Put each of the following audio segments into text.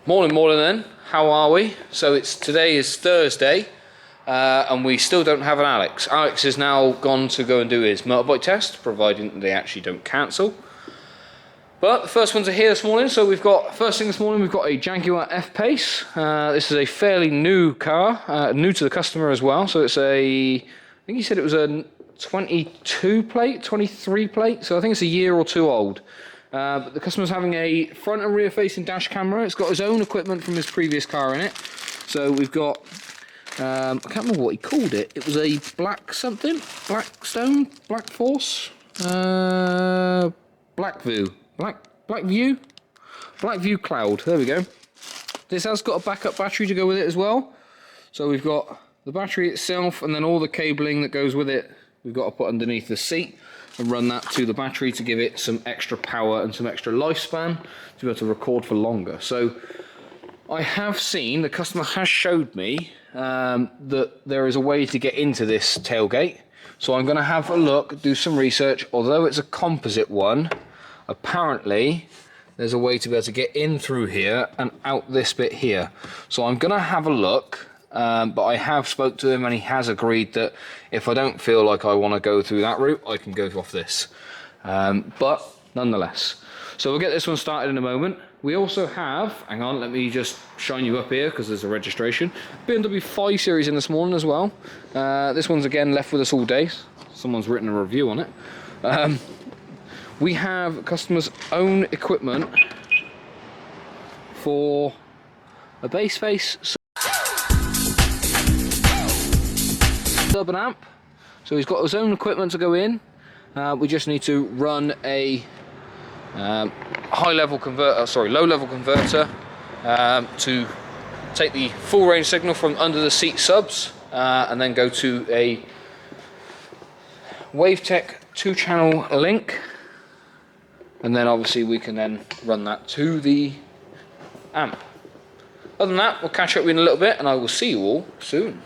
Morning then. How are we? So today is Thursday, and we still don't have an Alex. Alex has now gone to go and do his motorbike test, providing they actually don't cancel. But the first ones are here this morning. So first thing this morning, we've got a Jaguar F-Pace. This is a fairly new car, new to the customer as well. So it's I think he said it was a 22 plate, 23 plate. So I think it's a year or two old. But the customer's having a front and rear facing dash camera. It's got his own equipment from his previous car in it. So we've got, I can't remember what he called it. It was a black something? Blackstone? Black Force? Black View Cloud. There we go. This has got a backup battery to go with it as well. So we've got the battery itself and then all the cabling that goes with it. We've got to put underneath the seat and run that to the battery to give it some extra power and some extra lifespan to be able to record for longer. So I have seen, the customer has showed me that there is a way to get into this tailgate. So I'm going to have a look, do some research. Although it's a composite one, apparently there's a way to be able to get in through here and out this bit here. So I'm going to have a look. But I have spoke to him and he has agreed that if I don't feel like I want to go through that route, I can go off this. But nonetheless. So we'll get this one started in a moment. We also have, hang on, let me just shine you up here because there's a registration. BMW 5 Series in this morning as well. This one's again left with us all day. Someone's written a review on it. We have customers' own equipment for a base face sub and amp. So he's got his own equipment to go in. We just need to run a low level converter to take the full range signal from under the seat subs and then go to a WaveTech 2-channel link, and then obviously we can then run that to the amp. Other than that, we'll catch up with you in a little bit and I will see you all soon.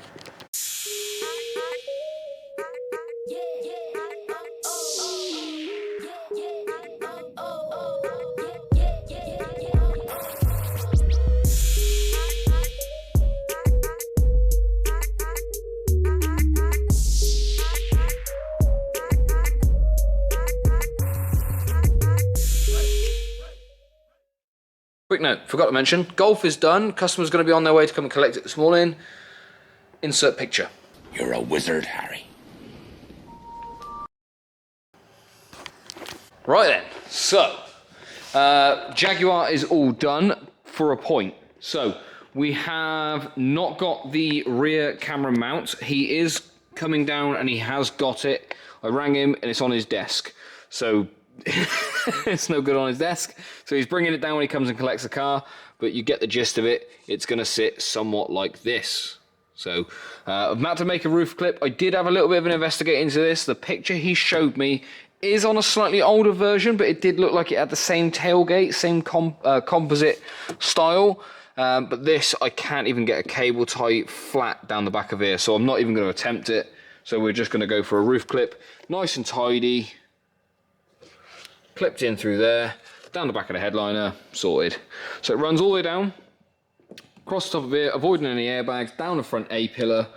Quick note, forgot to mention, golf is done. Customer's going to be on their way to come and collect it this morning. Insert picture. You're a wizard, Harry. Right then, so Jaguar is all done for a point. So we have not got the rear camera mount. He is coming down and he has got it. I rang him and it's on his desk. So it's no good on his desk. So he's bringing it down when he comes and collects the car, but you get the gist of it. It's going to sit somewhat like this. So I'm about to make a roof clip. I did have a little bit of an investigate into this. The picture he showed me is on a slightly older version, but it did look like it had the same tailgate, same composite style. But this, I can't even get a cable tie flat down the back of here, so I'm not even going to attempt it. So we're just going to go for a roof clip, nice and tidy. Clipped in through there, down the back of the headliner, sorted. So it runs all the way down, across the top of it, avoiding any airbags, down the front A-pillar,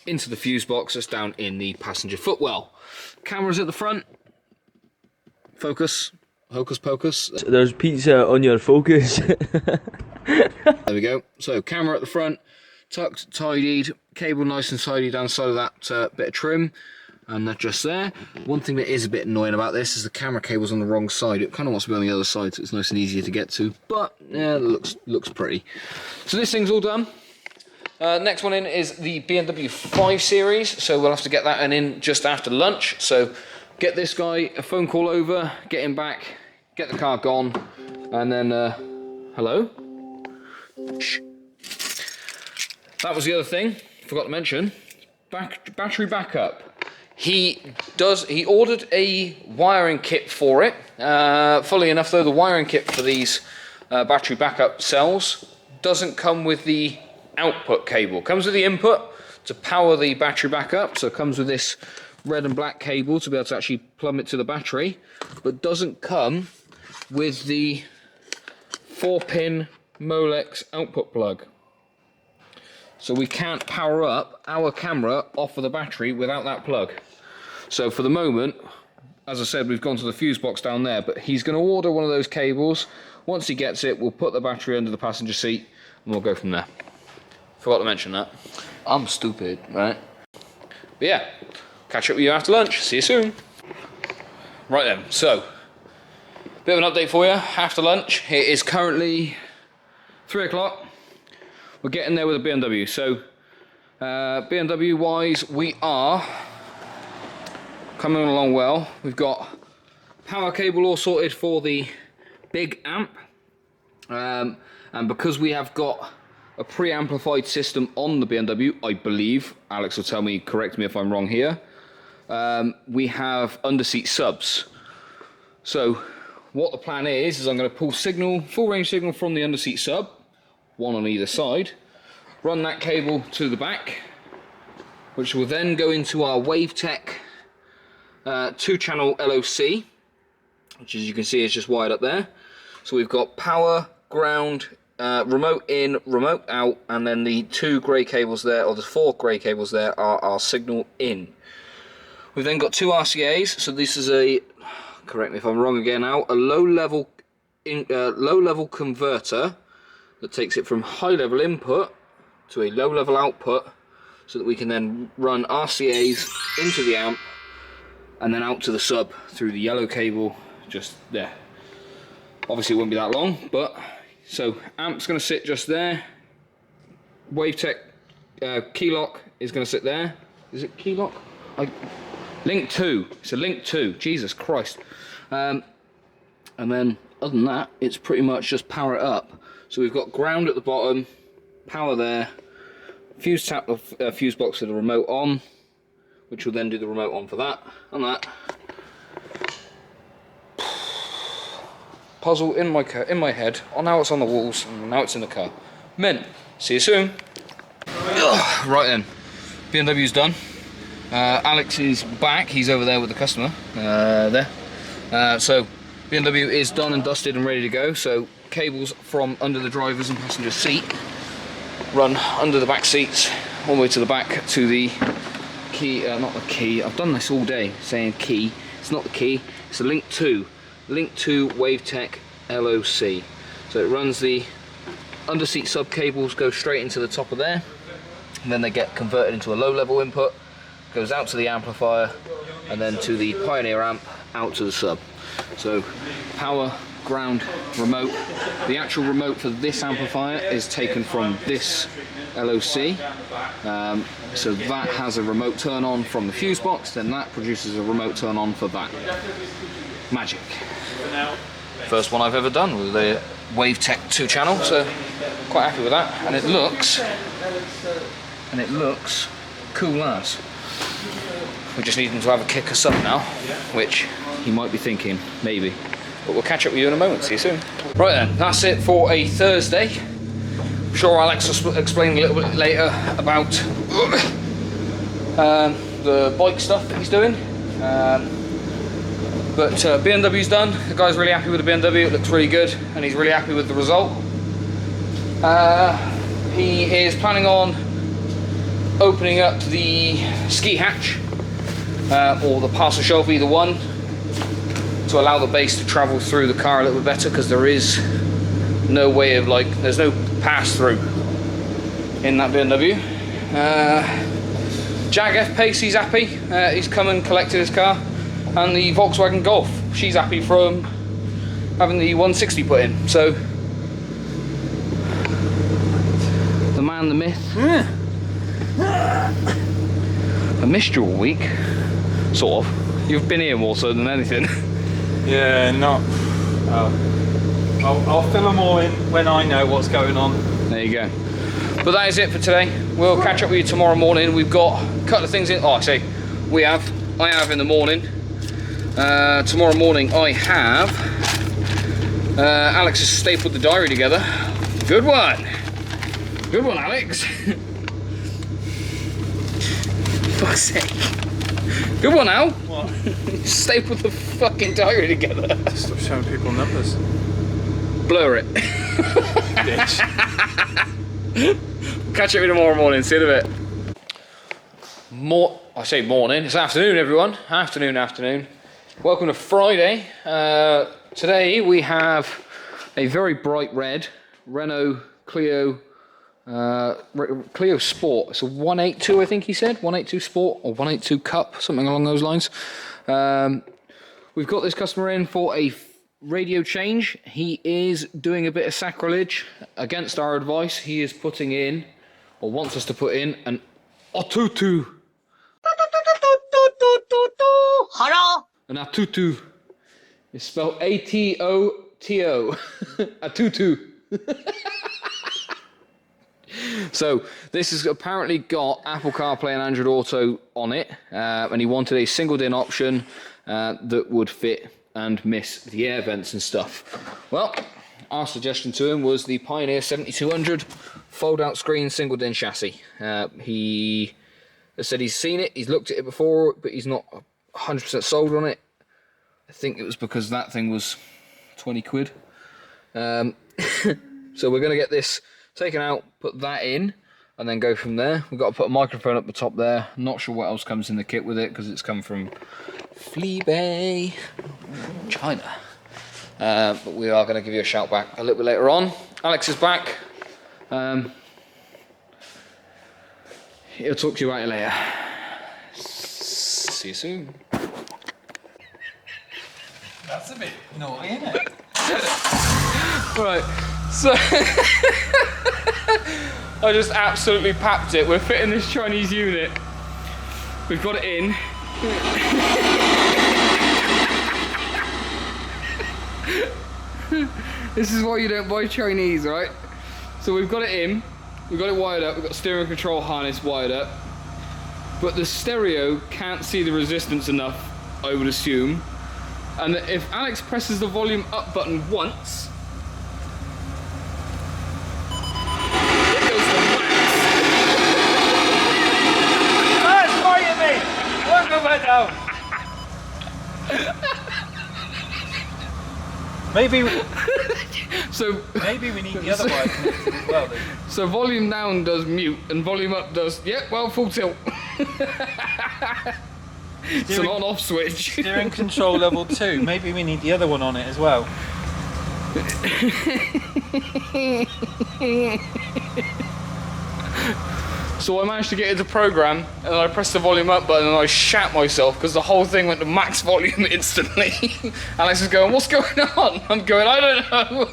into the fuse box that's down in the passenger footwell. Cameras at the front. Focus. Hocus pocus. There's pizza on your focus. There we go. So camera at the front, tucked, tidied, cable nice and tidy down the side of that bit of trim. And that's just there. One thing that is a bit annoying about this is the camera cable's on the wrong side. It kind of wants to be on the other side, so it's nice and easier to get to. But yeah, it looks pretty. So this thing's all done. Next one in is the BMW 5 Series. So we'll have to get that in just after lunch. So get this guy a phone call over, get him back, get the car gone, and then hello. Shh. That was the other thing. Forgot to mention. Battery backup. He ordered a wiring kit for it. Funnily enough though, the wiring kit for these battery backup cells doesn't come with the output cable. It comes with the input to power the battery backup. So it comes with this red and black cable to be able to actually plumb it to the battery, but doesn't come with the 4-pin Molex output plug. So we can't power up our camera off of the battery without that plug. So for the moment, as I said, we've gone to the fuse box down there, but he's going to order one of those cables. Once he gets it, we'll put the battery under the passenger seat and we'll go from there. Forgot to mention that. I'm stupid, right? But yeah, catch up with you after lunch. See you soon. Right then, so, bit of an update for you. After lunch, it is currently 3 o'clock. We're getting there with a BMW. So, BMW wise, we are coming along well. We've got power cable all sorted for the big amp. And because we have got a pre-amplified system on the BMW, I believe, Alex will tell me, correct me if I'm wrong here, we have under-seat subs. So what the plan is I'm going to pull signal, full range signal from the under-seat sub, one on either side, run that cable to the back, which will then go into our WaveTech 2-channel LOC, which as you can see is just wired up there. So we've got power, ground, remote in, remote out, and then the 2 grey cables there, or the 4 grey cables there, are our signal in. We've then got 2 RCAs, so this is a, correct me if I'm wrong again now, a low-level converter that takes it from high-level input to a low-level output, so that we can then run RCAs into the amp, and then out to the sub through the yellow cable, just there. Obviously it won't be that long, but so amp's going to sit just there. WaveTech key lock is going to sit there. Is it key lock? Link 2. It's a Link 2. Jesus Christ. And then other than that, it's pretty much just power it up. So we've got ground at the bottom, power there, fuse tap the fuse box for the remote on, which will then do the remote on for that and that. Puzzle in my head. Oh, now it's on the walls, and now it's in the car. Men, see you soon. Right then, BMW's done. Alex is back. He's over there with the customer. There. So BMW is done and dusted and ready to go. So cables from under the driver's and passenger seat run under the back seats all the way to the back to the key. Not the key. I've done this all day saying key. It's not the key. It's a Link 2. Link 2 WaveTech LOC. So it runs the under-seat sub cables, go straight into the top of there, and then they get converted into a low-level input, goes out to the amplifier, and then to the Pioneer amp, out to the sub. So power, ground, remote. The actual remote for this amplifier is taken from this LOC. So that has a remote turn on from the fuse box, then that produces a remote turn on for that. Magic. First one I've ever done with the WaveTech 2-channel, so quite happy with that. And it looks cool as. We just need him to have a kick us up now, which he might be thinking, maybe. But we'll catch up with you in a moment. See you soon. Right then, that's it for a Thursday. I'm sure Alex will explain a little bit later about the bike stuff that he's doing. But BMW's done. The guy's really happy with the BMW. It looks really good, and he's really happy with the result. He is planning on opening up the ski hatch or the parcel shelf, either one, to allow the bass to travel through the car a little bit better, because there is no way of, like, there's no pass through in that BMW. Jag F-Pace, he's happy. He's come and collected his car. And the Volkswagen Golf, she's happy from having the 160 put in. So the man, the myth. I missed you all week, sort of. You've been here more so than anything. Yeah, not. I'll fill them all in when I know what's going on. There you go. But that is it for today. We'll catch up with you tomorrow morning. We've got a couple of things in. Oh, I say I have in the morning. Tomorrow morning I have Alex has stapled the diary together. Good one, Alex. Fuck's sake. Good one, Al. What? Stapled the fucking diary together. Stop showing people numbers. Blur it. bitch. Catch up with you tomorrow morning. See you in a bit. I say morning. It's afternoon, everyone. Afternoon. Welcome to Friday. Today we have a very bright red Renault Clio. Clio Sport. It's a 182, I think he said. 182 Sport or 182 Cup, something along those lines. We've got this customer in for a radio change. He is doing a bit of sacrilege against our advice. He is putting in, or wants us to put in, an Atutu. Hello? An Atutu. It's spelled A-T-O-T-O. Atutu. So this has apparently got Apple CarPlay and Android Auto on it, and he wanted a single DIN option that would fit and miss the air vents and stuff. Well, our suggestion to him was the Pioneer 7200 fold-out screen single DIN chassis. He has said he's seen it, he's looked at it before, but he's not 100% sold on it. I think it was because that thing was 20 quid. So we're going to get this taken out, put that in, and then go from there. We've got to put a microphone up the top there. Not sure what else comes in the kit with it because it's come from Fleabay, China. But we are going to give you a shout back a little bit later on. Alex is back. He'll talk to you about it later. See you soon. That's a bit naughty, isn't it? Right, so I just absolutely papped it. We're fitting this Chinese unit. We've got it in. This is why you don't buy Chinese, right? So we've got it in, we've got it wired up, we've got steering control harness wired up, but the stereo can't see the resistance enough, I would assume. And if Alex presses the volume up button once, it goes to max. That's fighting me! Won't go back down. Maybe we need the other wire connected as well then. So volume down does mute, and volume up does, full tilt. It's an on-off switch. Steering control level 2. Maybe we need the other one on it as well. So I managed to get into program, and I pressed the volume up button, and I shat myself because the whole thing went to max volume instantly. Alex is going, "What's going on?" I'm going, "I don't know."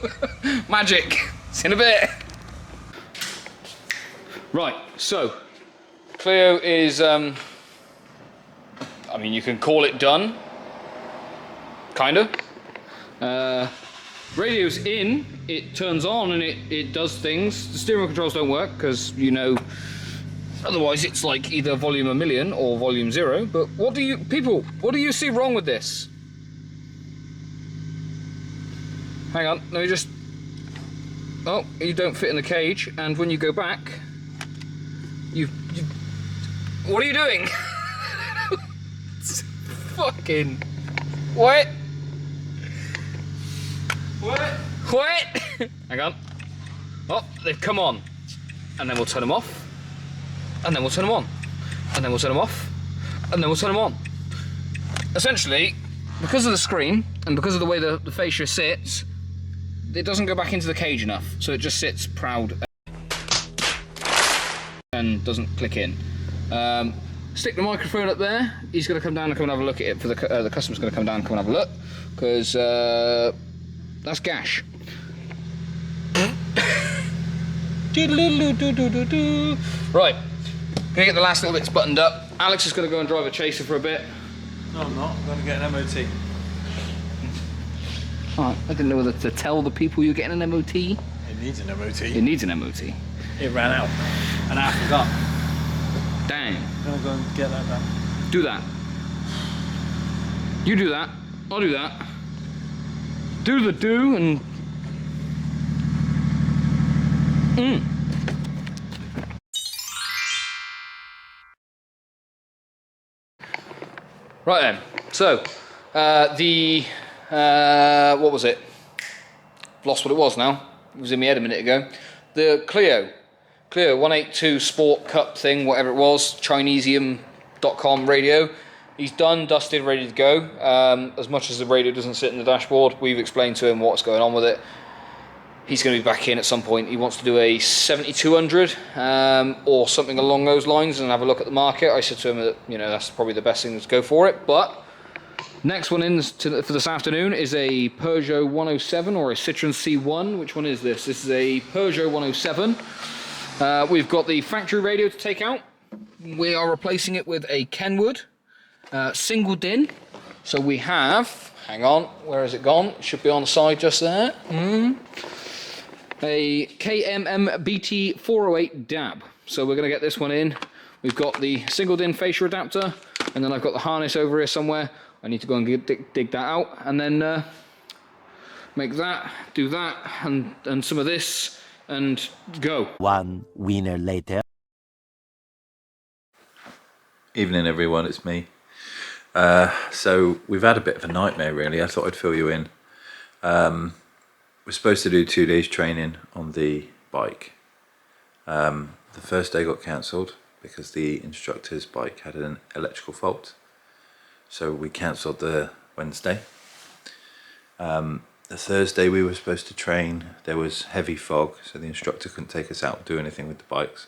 Magic. See you in a bit. Right. So Clio is. I mean, you can call it done. Kind of. Radio's in. It turns on and it does things. The steering controls don't work because otherwise it's like either volume 1,000,000 or volume 0. But what do you see wrong with this? Hang on, let me just. Oh, you don't fit in the cage, and when you go back, you what are you doing? Fucking what? Hang on. Oh, they've come on, and then we'll turn them off, and then we'll turn them on, and then we'll turn them off, and then we'll turn them on. Essentially, because of the screen and because of the way the fascia sits, it doesn't go back into the cage enough, so it just sits proud and doesn't click in. Stick the microphone up there. He's going to come down and come and have a look at it. For the customer's going to come down and come and have a look because that's gash. Right, gonna get the last little bits buttoned up. Alex is going to go and drive a chaser for a bit. No, I'm not. I'm going to get an MOT. Oh, I didn't know whether to tell the people you're getting an MOT. It needs an MOT. It needs an MOT. It ran out, and I forgot. Dang. I'm going to go and get that done. Do that. You do that. I'll do that. Do the do and. Right then. So, what was it? Lost what it was now. was in my head a minute ago. The Clio 182 Sport Cup thing, whatever it was, Chinesium.com radio. He's done, dusted, ready to go. As much as the radio doesn't sit in the dashboard, we've explained to him what's going on with it. He's going to be back in at some point. He wants to do a 7200 or something along those lines and have a look at the market. I said to him that, you know, that's probably the best thing to go for it. But next one in for this afternoon is a Peugeot 107 or a Citroen C1. Which one is this? This is a Peugeot 107. We've got the factory radio to take out. We are replacing it with a Kenwood single din. So we have, hang on, where has it gone? It should be on the side just there. A KMM BT408 DAB. So we're going to get this one in. We've got the single din fascia adapter, and then I've got the harness over here somewhere. I need to go and dig that out, and then make that, do that, and some of this, and go. One winner later. Evening everyone, it's me. So we've had a bit of a nightmare really. I thought I'd fill you in. We're supposed to do 2 days training on the bike. The first day got cancelled because the instructor's bike had an electrical fault. So we cancelled the Wednesday. The Thursday we were supposed to train, there was heavy fog, so the instructor couldn't take us out and do anything with the bikes.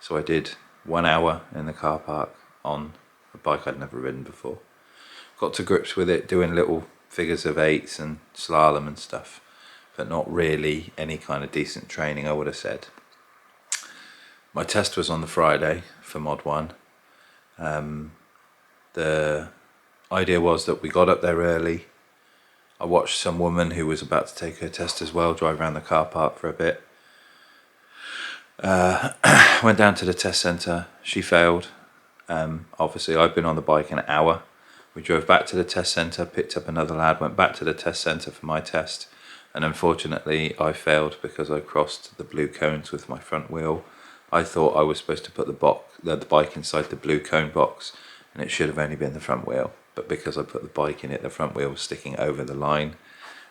So I did 1 hour in the car park on a bike I'd never ridden before. Got to grips with it, doing little figures of eights and slalom and stuff, but not really any kind of decent training, I would have said. My test was on the Friday for Mod 1. The idea was that we got up there early. I watched some woman who was about to take her test as well drive around the car park for a bit. Went down to the test centre. She failed. Obviously I'd been on the bike an hour. We drove back to the test centre, picked up another lad, went back to the test centre for my test, and unfortunately I failed because I crossed the blue cones with my front wheel. I thought I was supposed to put the bike inside the blue cone box, and it should have only been the front wheel, but because I put the bike in it, the front wheel was sticking over the line,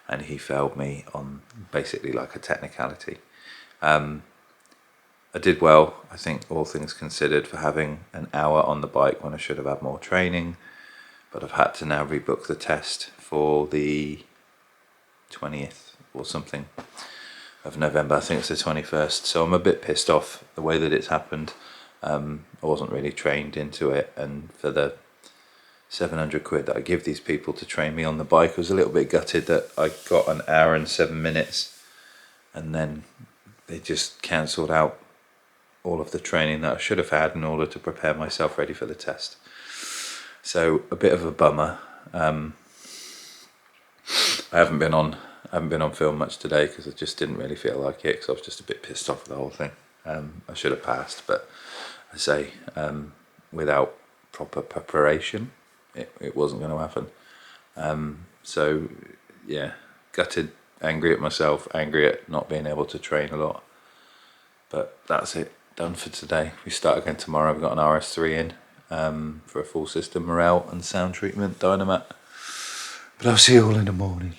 and he failed me on basically like a technicality. I did well, I think, all things considered, for having an hour on the bike when I should have had more training, but I've had to now rebook the test for the 20th or something of November. I think it's the 21st, so I'm a bit pissed off the way that it's happened. I wasn't really trained into it, and for the 700 quid that I give these people to train me on the bike, I was a little bit gutted that I got an hour and 7 minutes and then they just cancelled out all of the training that I should have had in order to prepare myself ready for the test. So a bit of a bummer. I haven't been on film much today because I just didn't really feel like it, because I was just a bit pissed off with the whole thing. I should have passed, but I say without proper preparation it wasn't going to happen. So yeah, gutted, angry at myself, angry at not being able to train a lot, but that's it, done for today. We start again tomorrow. We've got an RS3 in for a full system morale and sound treatment dynamat, but I'll see you all in the morning.